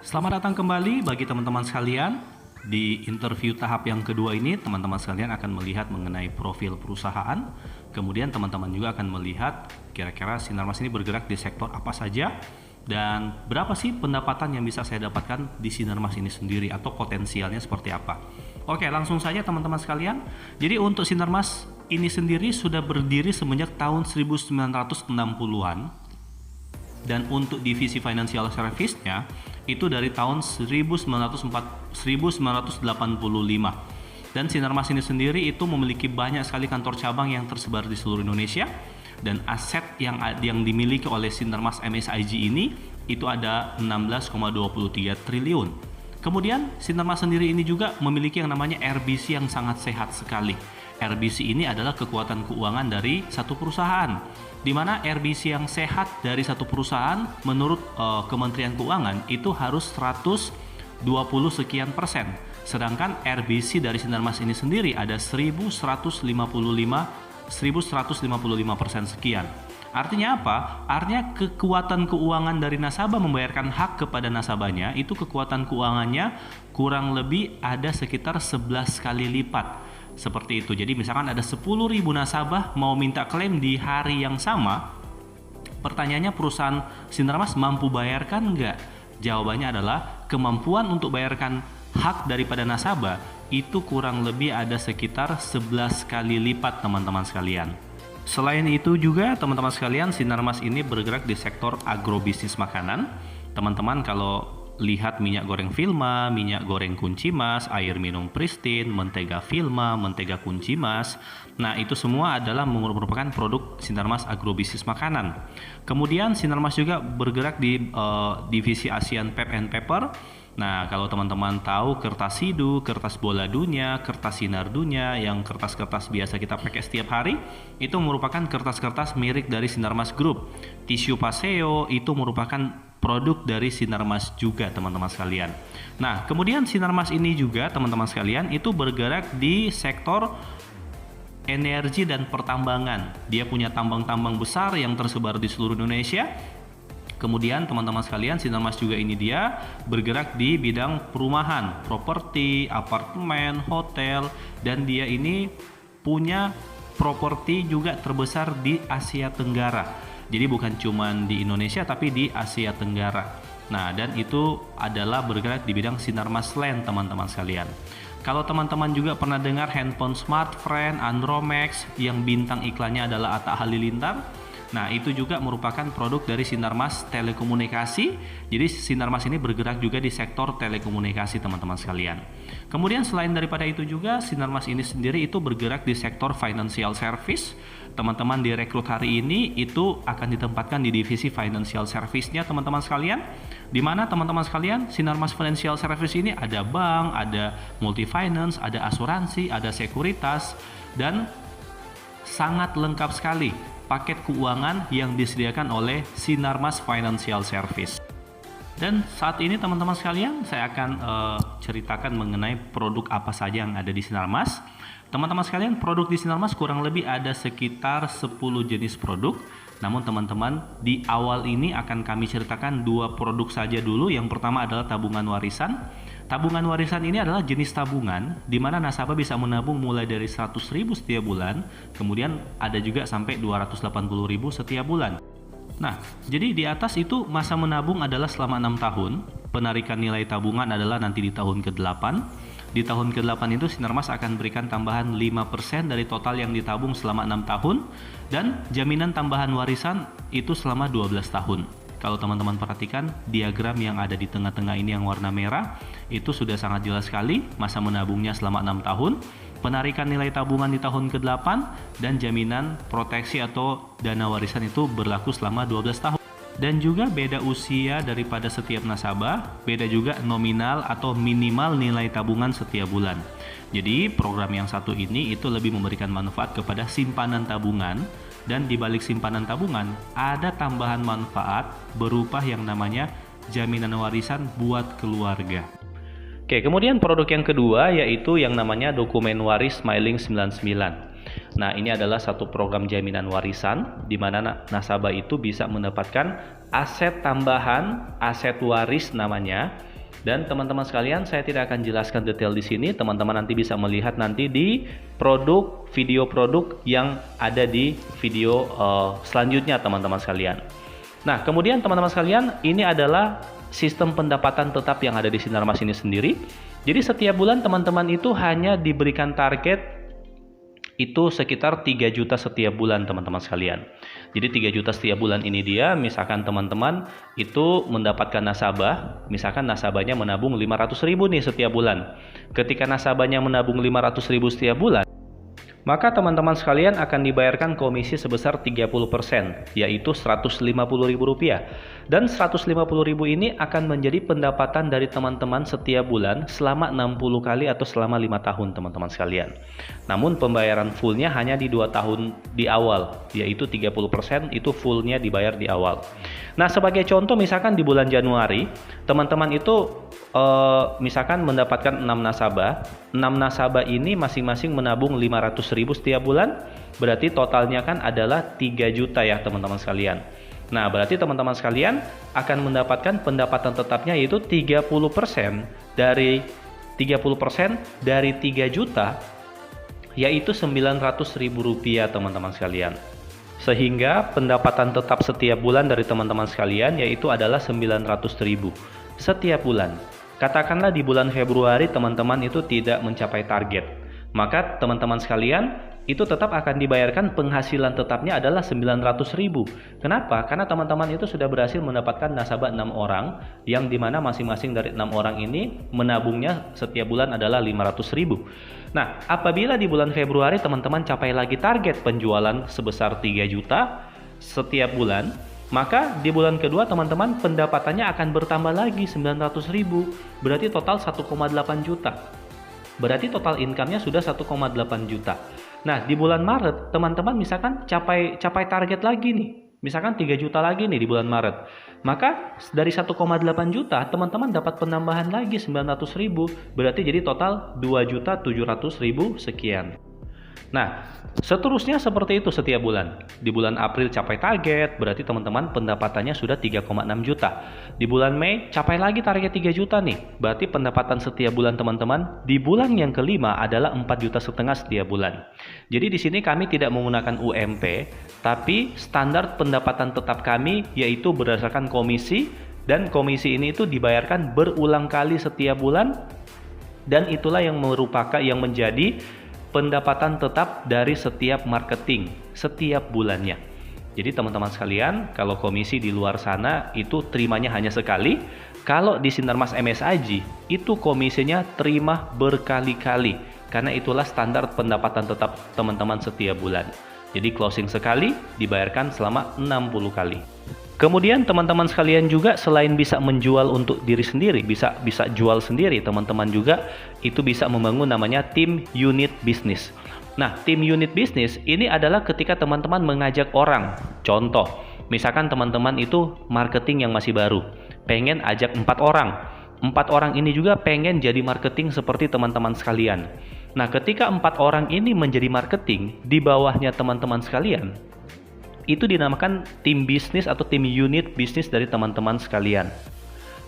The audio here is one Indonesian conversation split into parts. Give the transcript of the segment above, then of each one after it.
Selamat datang kembali bagi teman-teman sekalian. Di interview tahap yang kedua ini, teman-teman sekalian akan melihat mengenai profil perusahaan. Kemudian teman-teman juga akan melihat kira-kira Sinarmas ini bergerak di sektor apa saja dan berapa sih pendapatan yang bisa saya dapatkan di Sinarmas ini sendiri atau potensialnya seperti apa. Oke, langsung saja teman-teman sekalian. Jadi untuk Sinarmas ini sendiri sudah berdiri semenjak tahun 1960-an. Dan untuk divisi financial service-nya itu dari tahun 1985. Dan Sinarmas ini sendiri itu memiliki banyak sekali kantor cabang yang tersebar di seluruh Indonesia, dan aset yang dimiliki oleh Sinarmas MSIG ini itu ada 16,23 triliun. Kemudian Sinarmas sendiri ini juga memiliki yang namanya RBC yang sangat sehat sekali. RBC ini adalah kekuatan keuangan dari satu perusahaan, di mana RBC yang sehat dari satu perusahaan menurut Kementerian Keuangan itu harus 120 sekian persen. Sedangkan RBC dari Sinarmas ini sendiri ada 1155% sekian. Artinya apa? Artinya kekuatan keuangan dari nasabah membayarkan hak kepada nasabahnya itu kekuatan keuangannya kurang lebih ada sekitar 11 kali lipat. Seperti itu. Jadi misalkan ada 10.000 nasabah mau minta klaim di hari yang sama, pertanyaannya perusahaan Sinarmas mampu bayarkan nggak? Jawabannya adalah kemampuan untuk bayarkan hak daripada nasabah itu kurang lebih ada sekitar 11 kali lipat teman-teman sekalian. Selain itu juga teman-teman sekalian, Sinarmas ini bergerak di sektor agrobisnis makanan. Teman-teman kalau lihat minyak goreng Vilma, minyak goreng Kunci Mas, air minum Pristine, mentega Vilma, mentega Kunci Mas. Nah, itu semua adalah merupakan produk Sinarmas agrobisnis makanan. Kemudian Sinarmas juga bergerak di divisi ASEAN Pap and Paper. Nah, kalau teman-teman tahu kertas Sidu, kertas bola dunia, kertas sinar dunia, yang kertas-kertas biasa kita pakai setiap hari, itu merupakan kertas-kertas mirip dari Sinarmas Group. Tisu Paseo itu merupakan produk dari Sinarmas juga teman-teman sekalian. Nah, kemudian Sinarmas ini juga teman-teman sekalian itu bergerak di sektor energi dan pertambangan. Dia punya tambang-tambang besar yang tersebar di seluruh Indonesia. Kemudian teman-teman sekalian, Sinarmas juga ini dia bergerak di bidang perumahan, properti, apartemen, hotel, dan dia ini punya properti juga terbesar di Asia Tenggara. Jadi bukan cuma di Indonesia tapi di Asia Tenggara. Nah, dan itu adalah bergerak di bidang Sinarmas Land teman-teman sekalian. Kalau teman-teman juga pernah dengar handphone Smartfren, Andromax yang bintang iklannya adalah Atta Halilintar. Nah, itu juga merupakan produk dari Sinarmas Telekomunikasi. Jadi Sinarmas ini bergerak juga di sektor telekomunikasi teman-teman sekalian. Kemudian selain daripada itu juga Sinarmas ini sendiri itu bergerak di sektor financial service. Teman-teman direkrut hari ini itu akan ditempatkan di divisi financial service-nya teman-teman sekalian. Di mana teman-teman sekalian, Sinarmas Financial Service ini ada bank, ada multi finance, ada asuransi, ada sekuritas, dan sangat lengkap sekali paket keuangan yang disediakan oleh Sinarmas Financial Service. Dan saat ini teman-teman sekalian, saya akan ceritakan mengenai produk apa saja yang ada di Sinarmas. Teman-teman sekalian, produk di Sinarmas kurang lebih ada sekitar 10 jenis produk. Namun teman-teman, di awal ini akan kami ceritakan 2 produk saja dulu. Yang pertama adalah tabungan warisan. Tabungan warisan ini adalah jenis tabungan di mana nasabah bisa menabung mulai dari 100.000 setiap bulan, kemudian ada juga sampai 280.000 setiap bulan. Nah, jadi di atas itu masa menabung adalah selama 6 tahun, penarikan nilai tabungan adalah nanti di tahun ke-8. Di tahun ke-8 itu Sinarmas akan berikan tambahan 5% dari total yang ditabung selama 6 tahun, dan jaminan tambahan warisan itu selama 12 tahun. Kalau teman-teman perhatikan diagram yang ada di tengah-tengah ini yang warna merah, itu sudah sangat jelas sekali masa menabungnya selama 6 tahun, penarikan nilai tabungan di tahun ke-8, dan jaminan proteksi atau dana warisan itu berlaku selama 12 tahun. Dan juga beda usia daripada setiap nasabah, beda juga nominal atau minimal nilai tabungan setiap bulan. Jadi program yang satu ini itu lebih memberikan manfaat kepada simpanan tabungan, dan di balik simpanan tabungan ada tambahan manfaat berupa yang namanya jaminan warisan buat keluarga. Oke, kemudian produk yang kedua yaitu yang namanya dokumen waris Smiling 99. Nah, ini adalah satu program jaminan warisan di mana nasabah itu bisa mendapatkan aset tambahan, aset waris namanya, Dan teman-teman sekalian, saya tidak akan jelaskan detail di sini. Teman-teman nanti bisa melihat nanti di produk, video produk yang ada di video selanjutnya, teman-teman sekalian. Nah, kemudian teman-teman sekalian, ini adalah sistem pendapatan tetap yang ada di Sinarmas ini sendiri. Jadi setiap bulan teman-teman itu hanya diberikan target itu sekitar 3 juta setiap bulan, teman-teman sekalian. Jadi 3 juta setiap bulan ini dia, misalkan teman-teman itu mendapatkan nasabah, misalkan nasabahnya menabung 500.000 nih setiap bulan. Ketika nasabahnya menabung 500.000 setiap bulan, maka teman-teman sekalian akan dibayarkan komisi sebesar 30%, yaitu Rp150.000. Dan Rp150.000 ini akan menjadi pendapatan dari teman-teman setiap bulan selama 60 kali atau selama 5 tahun, teman-teman sekalian. Namun pembayaran fullnya hanya di 2 tahun di awal, yaitu 30% itu fullnya dibayar di awal. Nah, sebagai contoh misalkan di bulan Januari, teman-teman itu misalkan mendapatkan 6 nasabah. 6 nasabah ini masing-masing menabung 500.000 setiap bulan, berarti totalnya kan adalah 3 juta ya teman-teman sekalian. Nah, berarti teman-teman sekalian akan mendapatkan pendapatan tetapnya yaitu 30% dari 3 juta, yaitu Rp900.000, teman-teman sekalian. Sehingga pendapatan tetap setiap bulan dari teman-teman sekalian yaitu adalah 900.000 setiap bulan. Katakanlah di bulan Februari teman-teman itu tidak mencapai target, maka teman-teman sekalian itu tetap akan dibayarkan penghasilan tetapnya adalah 900.000. Kenapa? Karena teman-teman itu sudah berhasil mendapatkan nasabah 6 orang, yang dimana masing-masing dari 6 orang ini menabungnya setiap bulan adalah 500.000. Nah, apabila di bulan Februari teman-teman capai lagi target penjualan sebesar 3 juta setiap bulan, maka di bulan kedua teman-teman pendapatannya akan bertambah lagi 900.000, berarti total 1,8 juta. Berarti total income-nya sudah 1,8 juta. Nah, di bulan Maret teman-teman misalkan capai target lagi nih. Misalkan 3 juta lagi nih di bulan Maret. Maka dari 1,8 juta teman-teman dapat penambahan lagi 900.000, berarti jadi total 2.700.000 sekian. Nah, seterusnya seperti itu setiap bulan. Di bulan April capai target, berarti teman-teman pendapatannya sudah 3,6 juta. Di bulan Mei capai lagi target 3 juta nih, berarti pendapatan setiap bulan teman-teman di bulan yang kelima adalah 4,5 juta setiap bulan. Jadi di sini kami tidak menggunakan UMP, tapi standar pendapatan tetap kami yaitu berdasarkan komisi, dan komisi ini itu dibayarkan berulang kali setiap bulan, dan itulah yang menjadi pendapatan tetap dari setiap marketing setiap bulannya. Jadi teman-teman sekalian, kalau komisi di luar sana itu terimanya hanya sekali, kalau di Sinarmas MSIG itu komisinya terima berkali-kali, karena itulah standar pendapatan tetap teman-teman setiap bulan. Jadi closing sekali dibayarkan selama 60 kali. Kemudian teman-teman sekalian juga selain bisa menjual untuk diri sendiri, bisa jual sendiri, teman-teman juga itu bisa membangun namanya tim unit bisnis. Nah, tim unit bisnis ini adalah ketika teman-teman mengajak orang. Contoh, misalkan teman-teman itu marketing yang masih baru, pengen ajak 4 orang. 4 orang ini juga pengen jadi marketing seperti teman-teman sekalian. Nah, ketika 4 orang ini menjadi marketing di bawahnya teman-teman sekalian, itu dinamakan tim bisnis atau tim unit bisnis dari teman-teman sekalian.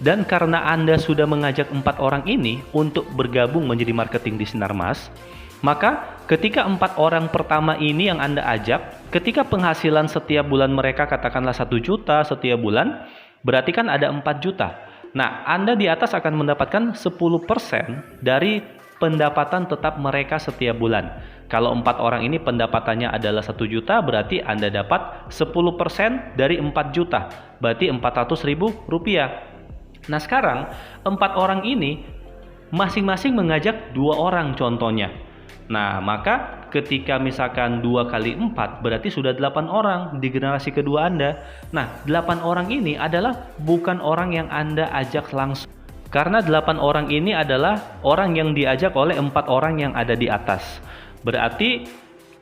Dan karena Anda sudah mengajak 4 orang ini untuk bergabung menjadi marketing di Sinarmas, maka ketika 4 orang pertama ini yang Anda ajak, ketika penghasilan setiap bulan mereka katakanlah 1 juta setiap bulan, berarti kan ada 4 juta. Nah, Anda di atas akan mendapatkan 10% dari pendapatan tetap mereka setiap bulan. Kalau 4 orang ini pendapatannya adalah 1 juta, berarti Anda dapat 10% dari 4 juta, berarti Rp400.000. Nah, sekarang 4 orang ini masing-masing mengajak 2 orang contohnya. Nah, maka ketika misalkan 2 kali 4 berarti sudah 8 orang di generasi kedua Anda. Nah, 8 orang ini adalah bukan orang yang Anda ajak langsung. Karena 8 orang ini adalah orang yang diajak oleh 4 orang yang ada di atas. Berarti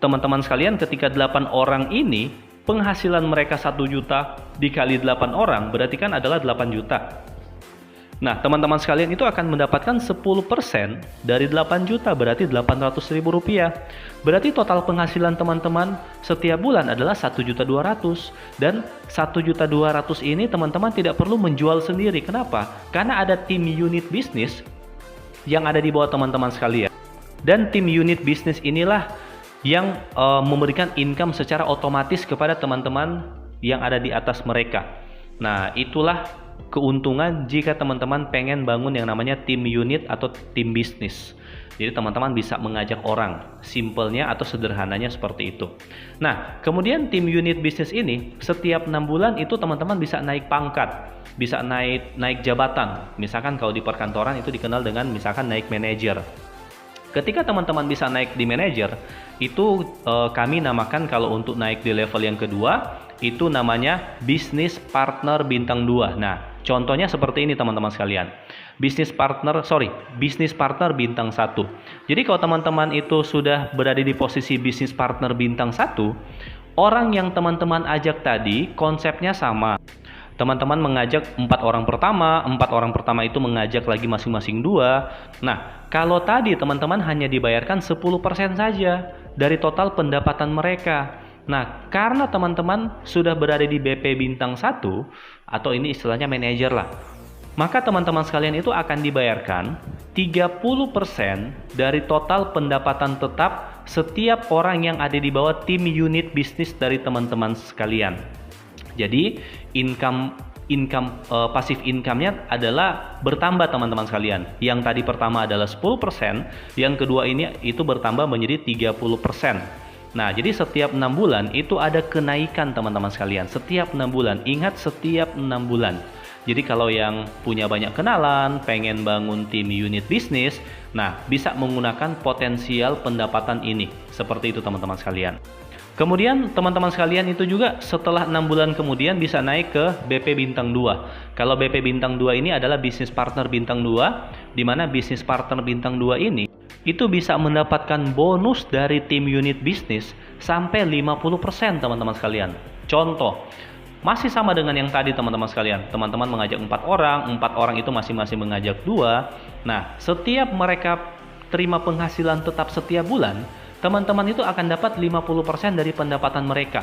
teman-teman sekalian ketika 8 orang ini penghasilan mereka 1 juta dikali 8 orang berarti kan adalah 8 juta. Nah, teman-teman sekalian itu akan mendapatkan 10% dari 8 juta, berarti 800 ribu rupiah. Berarti total penghasilan teman-teman setiap bulan adalah 1.200.000. Dan 1.200.000 ini teman-teman tidak perlu menjual sendiri. Kenapa? Karena ada tim unit bisnis yang ada di bawah teman-teman sekalian. Dan tim unit bisnis inilah yang memberikan income secara otomatis kepada teman-teman yang ada di atas mereka. Nah, itulah keuntungan jika teman-teman pengen bangun yang namanya tim unit atau tim bisnis. Jadi teman-teman bisa mengajak orang, simpelnya atau sederhananya seperti itu. Nah, kemudian tim unit bisnis ini setiap 6 bulan itu teman-teman bisa naik pangkat, bisa naik jabatan. Misalkan kalau di perkantoran itu dikenal dengan misalkan naik manajer. Ketika teman-teman bisa naik di manajer, itu kami namakan kalau untuk naik di level yang kedua, itu namanya bisnis partner bintang 2. Nah, contohnya seperti ini teman-teman sekalian. Bisnis partner bintang 1. Jadi kalau teman-teman itu sudah berada di posisi bisnis partner bintang 1, orang yang teman-teman ajak tadi konsepnya sama. Teman-teman mengajak 4 orang pertama itu mengajak lagi masing-masing 2. Nah, kalau tadi teman-teman hanya dibayarkan 10% saja dari total pendapatan mereka. Nah, karena teman-teman sudah berada di BP bintang 1, atau ini istilahnya manajer lah, maka teman-teman sekalian itu akan dibayarkan 30% dari total pendapatan tetap setiap orang yang ada di bawah tim unit bisnis dari teman-teman sekalian. Jadi passive income-nya adalah bertambah teman-teman sekalian. Yang tadi pertama adalah 10%, yang kedua ini itu bertambah menjadi 30%. Nah, jadi setiap 6 bulan itu ada kenaikan teman-teman sekalian. Setiap 6 bulan, ingat setiap 6 bulan. Jadi kalau yang punya banyak kenalan, pengen bangun tim unit bisnis, nah bisa menggunakan potensial pendapatan ini. Seperti itu teman-teman sekalian. Kemudian teman-teman sekalian itu juga setelah 6 bulan kemudian bisa naik ke BP bintang 2. Kalau BP bintang 2 ini adalah bisnis partner bintang 2, di mana bisnis partner bintang 2 ini itu bisa mendapatkan bonus dari tim unit bisnis sampai 50% teman-teman sekalian. Contoh, masih sama dengan yang tadi teman-teman sekalian. Teman-teman mengajak 4 orang itu masing-masing mengajak 2. Nah, setiap mereka terima penghasilan tetap setiap bulan, teman-teman itu akan dapat 50% dari pendapatan mereka.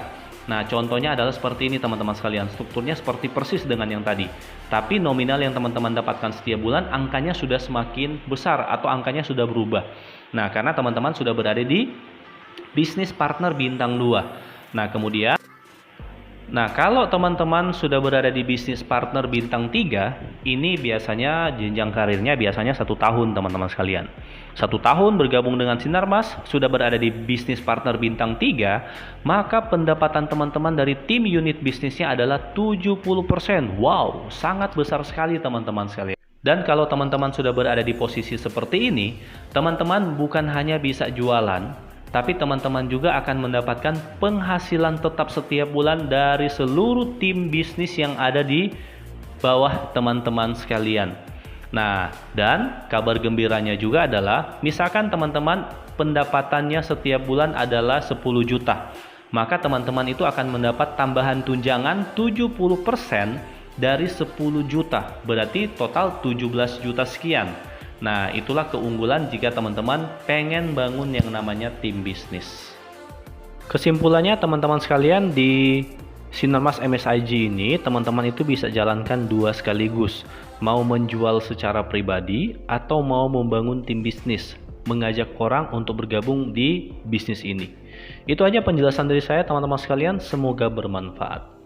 Nah, contohnya adalah seperti ini teman-teman sekalian. Strukturnya seperti persis dengan yang tadi. Tapi nominal yang teman-teman dapatkan setiap bulan, angkanya sudah semakin besar atau angkanya sudah berubah. Nah, karena teman-teman sudah berada di bisnis partner bintang 2. Nah, kalau teman-teman sudah berada di bisnis partner bintang 3, ini biasanya jenjang karirnya biasanya 1 tahun teman-teman sekalian. 1 tahun bergabung dengan Sinarmas, sudah berada di bisnis partner bintang 3, maka pendapatan teman-teman dari tim unit bisnisnya adalah 70%. Wow, sangat besar sekali teman-teman sekalian. Dan kalau teman-teman sudah berada di posisi seperti ini, teman-teman bukan hanya bisa jualan, tapi teman-teman juga akan mendapatkan penghasilan tetap setiap bulan dari seluruh tim bisnis yang ada di bawah teman-teman sekalian. Nah, dan kabar gembiranya juga adalah misalkan teman-teman pendapatannya setiap bulan adalah 10 juta. Maka teman-teman itu akan mendapat tambahan tunjangan 70% dari 10 juta. Berarti total 17 juta sekian. Nah, itulah keunggulan jika teman-teman pengen bangun yang namanya tim bisnis. Kesimpulannya teman-teman sekalian, di Sinarmas MSIG ini teman-teman itu bisa jalankan 2 sekaligus. Mau menjual secara pribadi atau mau membangun tim bisnis, mengajak orang untuk bergabung di bisnis ini. Itu aja penjelasan dari saya teman-teman sekalian, semoga bermanfaat.